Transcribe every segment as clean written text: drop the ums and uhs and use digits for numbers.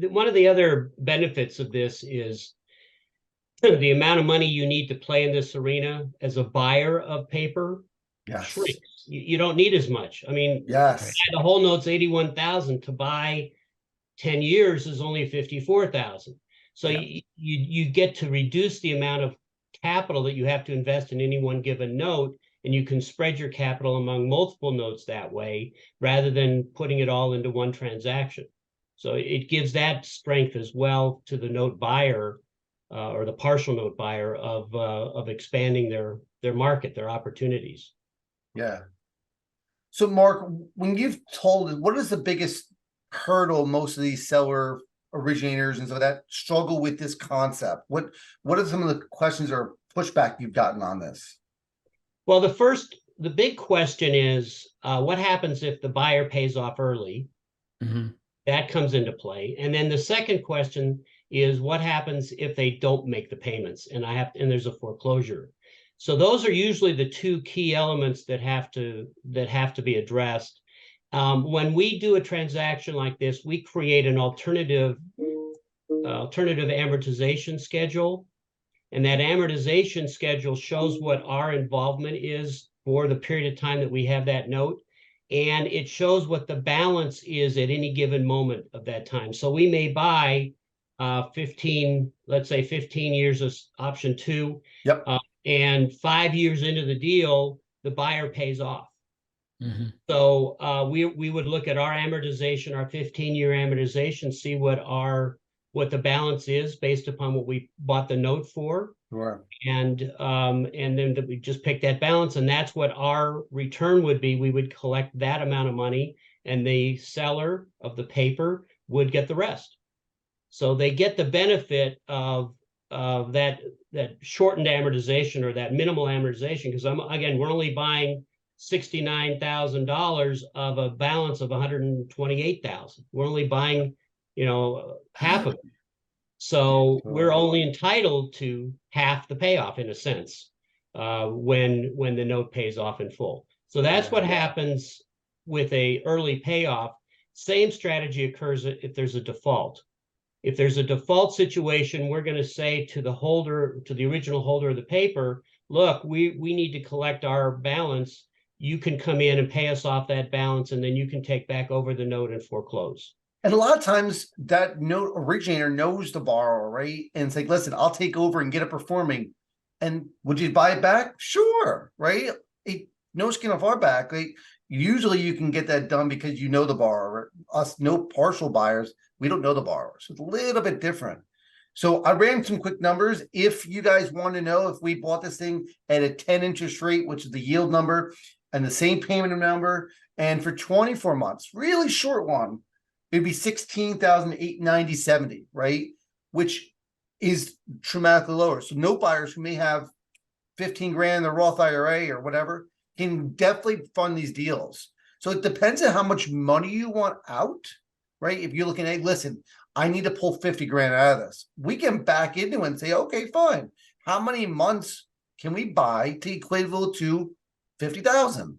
one of the other benefits of this is the amount of money you need to play in this arena as a buyer of paper Yes. shrinks. You don't need as much. I mean, Yes. the whole note's 81,000. To buy 10 years is only 54,000. So you get to reduce the amount of capital that you have to invest in any one given note, and you can spread your capital among multiple notes that way rather than putting it all into one transaction. So it gives that strength as well to the note buyer or the partial note buyer of expanding their market, their opportunities. Yeah. So Mark, when you've told, what is the biggest hurdle most of these seller originators and so that struggle with this concept? What are some of the questions or pushback you've gotten on this? Well, the big question is what happens if the buyer pays off early? Mm-hmm. That comes into play. And then the second question is what happens if they don't make the payments and there's a foreclosure. So those are usually the two key elements that have to be addressed. When we do a transaction like this, we create an alternative amortization schedule. And that amortization schedule shows what our involvement is for the period of time that we have that note. And it shows what the balance is at any given moment of that time. So we may buy 15 years of option 2. Yep. And 5 years into the deal, the buyer pays off. Mm-hmm. So we would look at our amortization, our 15-year amortization, see what the balance is based upon what we bought the note for. Sure. And then we just pick that balance, and that's what our return would be. We would collect that amount of money, and the seller of the paper would get the rest. So they get the benefit of that shortened amortization or that minimal amortization, because we're only buying $69,000 of a balance of $128,000. We're only buying, half of it. So we're only entitled to half the payoff in a sense when the note pays off in full. So that's what happens with a early payoff. Same strategy occurs if there's a default. If there's a default situation, we're going to say to the original holder of the paper, look, we need to collect our balance. You can come in and pay us off that balance, and then you can take back over the note and foreclose. And a lot of times that note originator knows the borrower, right? And it's like, listen, I'll take over and get it performing. And would you buy it back? Sure, right? No skin off our back. Like, usually you can get that done because you know the borrower. Us, no partial buyers, we don't know the borrower. So it's a little bit different. So I ran some quick numbers. If you guys want to know if we bought this thing at a 10 interest rate, which is the yield number, and the same payment number, and for 24 months, really short one, it'd be $16,890.70, right? Which is dramatically lower. So no buyers who may have 15 grand in their Roth IRA or whatever can definitely fund these deals. So it depends on how much money you want out, right? If you're looking at, listen, I need to pull 50 grand out of this. We can back into it and say, okay, fine. How many months can we buy to equivalent to 50,000?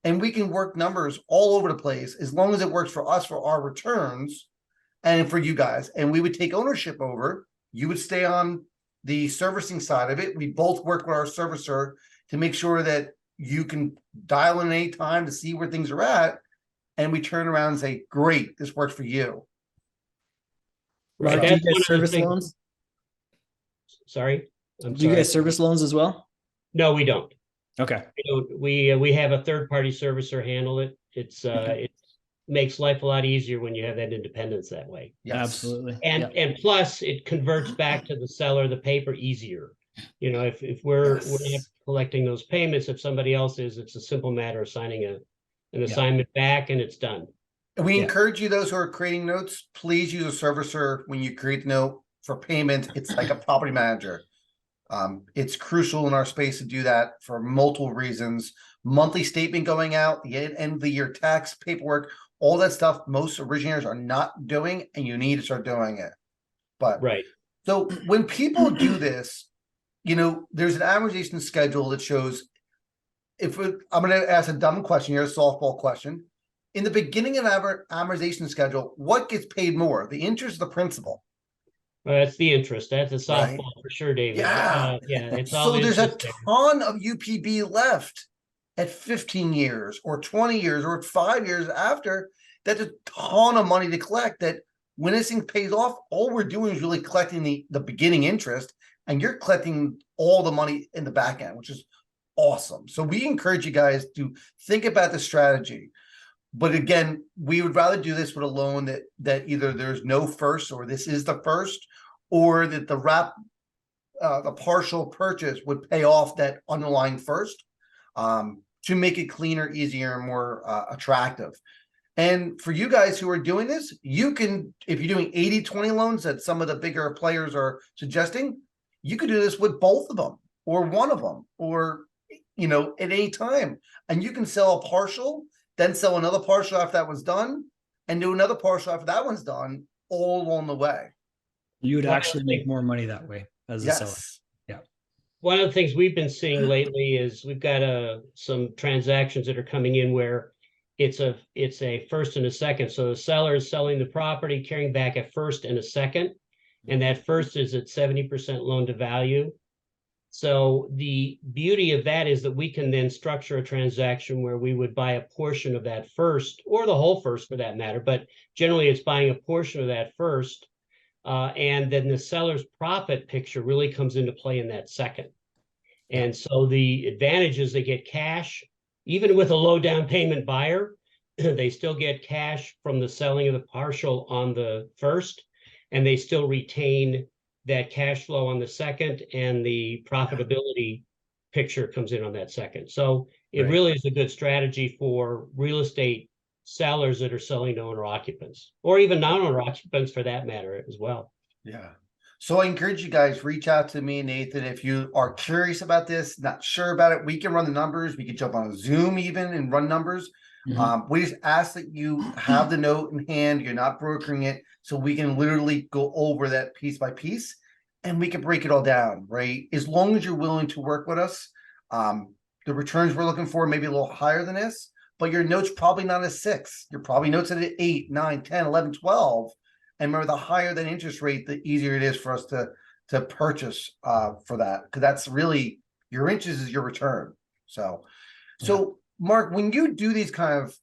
And we can work numbers all over the place as long as it works for us for our returns and for you guys. And we would take ownership over. You would stay on the servicing side of it. We both work with our servicer to make sure that you can dial in any time to see where things are at. And we turn around and say, great, this works for you. Right. Do you guys service loans? Sorry? Do you guys service loans as well? No, we don't. Okay. We have a third-party servicer handle it. It makes life a lot easier when you have that independence that way. Yes. Absolutely. And plus it converts back to the seller the paper easier. If we're not collecting those payments, if somebody else is, it's a simple matter of signing an assignment back and it's done. And we encourage you, those who are creating notes, please use a servicer when you create the note for payment. It's like a property manager. It's crucial in our space to do that for multiple reasons. Monthly statement going out, the end of the year tax paperwork, all that stuff most originators are not doing, and you need to start doing it. But right. So when people do this, there's an amortization schedule that shows I'm going to ask a dumb question here, a softball question. in the beginning of amortization schedule, what gets paid more, the interest or the principal? That's the interest. That's a softball Right. for sure, David. Yeah. Yeah, it's all So there's a interest there. ton of UPB left at 15 years or 20 years or 5 years after. That's a ton of money to collect that when this thing pays off, all we're doing is really collecting the beginning interest, and you're collecting all the money in the back end, which is awesome. So we encourage you guys to think about the strategy. But again, we would rather do this with a loan that either there's no first or this is the first, or that the partial purchase would pay off that underlying first, to make it cleaner, easier, and more attractive. And for you guys who are doing this, you can, if you're doing 80-20 loans that some of the bigger players are suggesting, you could do this with both of them or one of them, or, at any time. And you can sell a partial, then sell another partial after that one's done, and do another partial after that one's done, all along the way. You would Well, actually make more money that way as a seller. Yes. One of the things we've been seeing lately is we've got some transactions that are coming in where it's a first and a second. So the seller is selling the property, carrying back a first and a second, and that first is at 70% loan to value. So the beauty of that is that we can then structure a transaction where we would buy a portion of that first, or the whole first for that matter, but generally it's buying a portion of that first. And then the seller's profit picture really comes into play in that second. And so the advantage is they get cash, even with a low down payment buyer, they still get cash from the selling of the partial on the first, and they still retain that cash flow on the second, and the profitability picture comes in on that second. So it really is a good strategy for real estate sellers that are selling to owner occupants, or even non-owner occupants for that matter as well. Yeah. So I encourage you guys, reach out to me and Nathan if you are curious about this, not sure about it. We can run the numbers. We can jump on a Zoom even and run numbers. We just ask that you have the note in hand. You're not brokering it, so we can literally go over that piece by piece, and we can break it all down, right? As long as you're willing to work with us. The returns we're looking for maybe a little higher than this, but your note's probably not a 6. Your probably note's at an 8, 9, 10, 11, 12. And remember, the higher the interest rate, the easier it is for us to purchase for that, because that's really your interest is your return. So Mark, when you do these kind of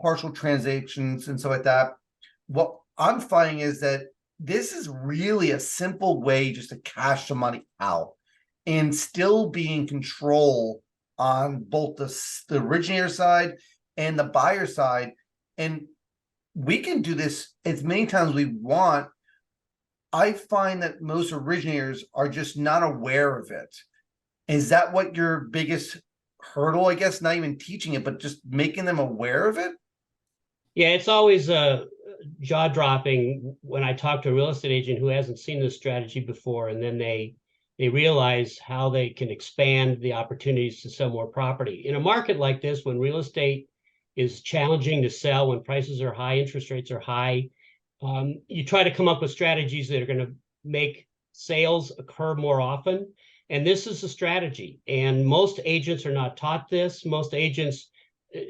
partial transactions and stuff like that, what I'm finding is that this is really a simple way just to cash the money out and still be in control on both the originator side and the buyer side. And we can do this as many times as we want. I find that most originators are just not aware of it. Is that what your biggest hurdle, I guess, not even teaching it, but just making them aware of it? Yeah, it's always jaw-dropping when I talk to a real estate agent who hasn't seen this strategy before, and then they realize how they can expand the opportunities to sell more property. In a market like this, when real estate is challenging to sell, when prices are high, interest rates are high, you try to come up with strategies that are going to make sales occur more often. And this is a strategy. And most agents are not taught this. Most agents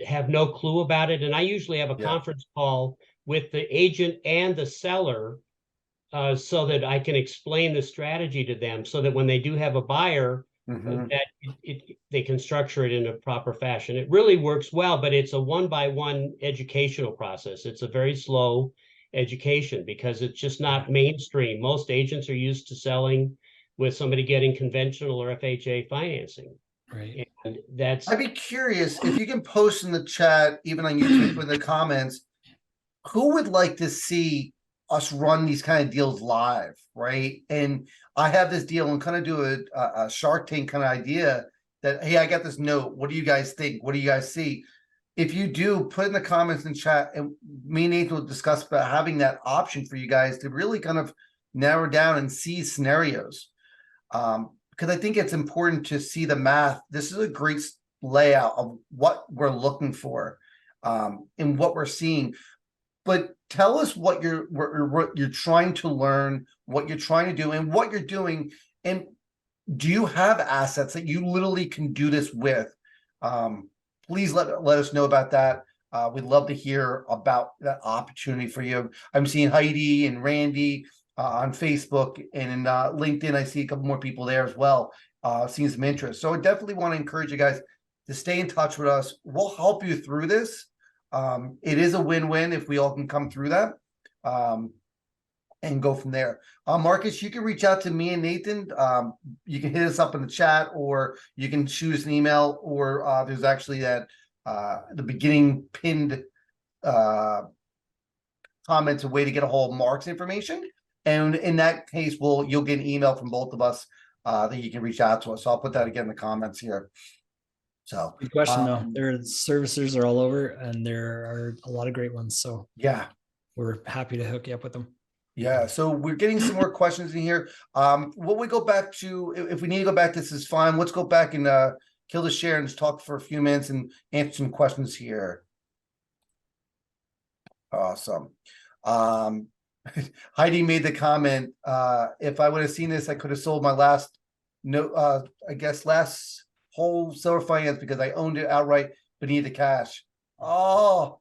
have no clue about it. And I usually have a conference call with the agent and the seller so that I can explain the strategy to them, so that when they do have a buyer, that they can structure it in a proper fashion. It really works well, but it's a one-by-one educational process. It's a very slow education because it's just not mainstream. Most agents are used to selling with somebody getting conventional or FHA financing. Right. And that's... I'd be curious if you can post in the chat, even on YouTube in the comments, who would like to see us run these kind of deals live, right? And I have this deal and kind of do a Shark Tank kind of idea that, hey, I got this note. What do you guys think? What do you guys see? If you do, put in the comments and chat, and me and Nathan will discuss about having that option for you guys to really kind of narrow down and see scenarios. Because I think it's important to see the math. This is a great layout of what we're looking for and what we're seeing. But tell us what you're trying to learn, what you're trying to do, and what you're doing. And do you have assets that you literally can do this with? Please let us know about that. We'd love to hear about that opportunity for you. I'm seeing Heidi and Randy on Facebook, and in LinkedIn, I see a couple more people there as well, seeing some interest. So I definitely want to encourage you guys to stay in touch with us. We'll help you through this. It is a win-win if we all can come through that. And go from there. Marcus, you can reach out to me and Nathan. You can hit us up in the chat, or you can shoot us an email, or there's actually that the beginning pinned comments, a way to get a hold of Mark's information. And in that case, you'll get an email from both of us that you can reach out to us. So I'll put that again in the comments here. So Good question though. Their servicers are all over, and there are a lot of great ones. So yeah, we're happy to hook you up with them. Yeah, so we're getting some more questions in here. What we go back to, if we need to go back, this is fine. Let's go back and kill the share and just talk for a few minutes and answer some questions here. Awesome. Heidi made the comment, if I would have seen this, I could have sold my last whole Silver Finance because I owned it outright but needed the cash. Oh.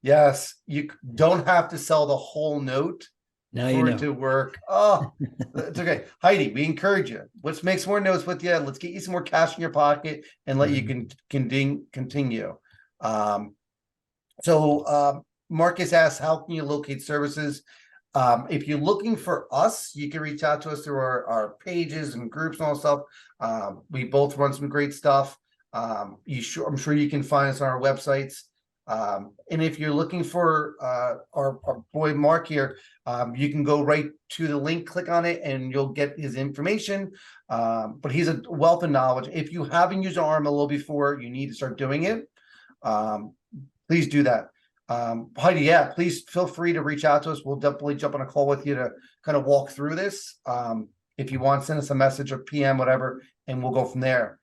Yes, you don't have to sell the whole note for it to work. Oh, it's okay. Heidi, we encourage you. Let's make some more notes with you. Let's get you some more cash in your pocket and let you continue. So Marcus asks, how can you locate services? If you're looking for us, you can reach out to us through our pages and groups and all stuff. We both run some great stuff. I'm sure you can find us on our websites. And if you're looking for our boy Mark here, you can go right to the link, click on it, and you'll get his information. But he's a wealth of knowledge. If you haven't used RMLO before, you need to start doing it. Please do that. Heidi, yeah, please feel free to reach out to us. We'll definitely jump on a call with you to kind of walk through this. If you want, send us a message or PM, whatever, and we'll go from there.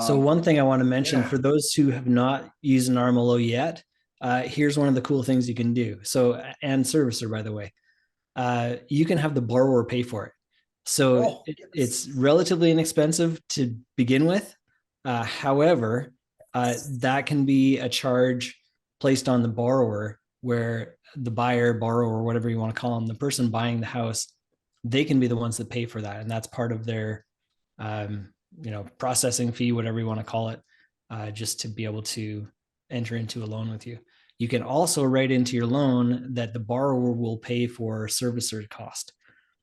So one thing I want to mention for those who have not used an RMLO yet, here's one of the cool things you can do. So, and servicer, by the way, you can have the borrower pay for it. So it's relatively inexpensive to begin with. However, that can be a charge placed on the borrower, where the buyer, borrower, whatever you want to call them, the person buying the house, they can be the ones that pay for that. And that's part of their processing fee, whatever you want to call it, just to be able to enter into a loan with you. You can also write into your loan that the borrower will pay for servicer cost.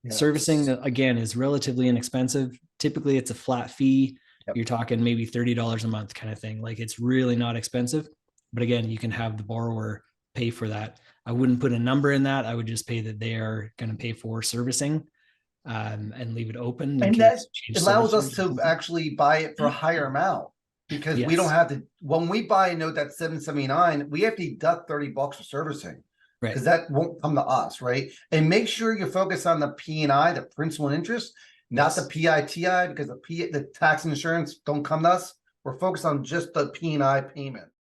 Yes. Servicing, again, is relatively inexpensive. Typically, it's a flat fee. Yep. You're talking maybe $30 a month kind of thing. Like, it's really not expensive. But again, you can have the borrower pay for that. I wouldn't put a number in that. I would just pay that they are going to pay for servicing. And leave it open. And that allows us to actually buy it for a higher amount, because we don't have to, when we buy a note that's $779, we have to deduct $30 for servicing, because that won't come to us, right? And make sure you focus on the P&I, the principal and interest, not the PITI, because the tax and insurance don't come to us. We're focused on just the P&I payment.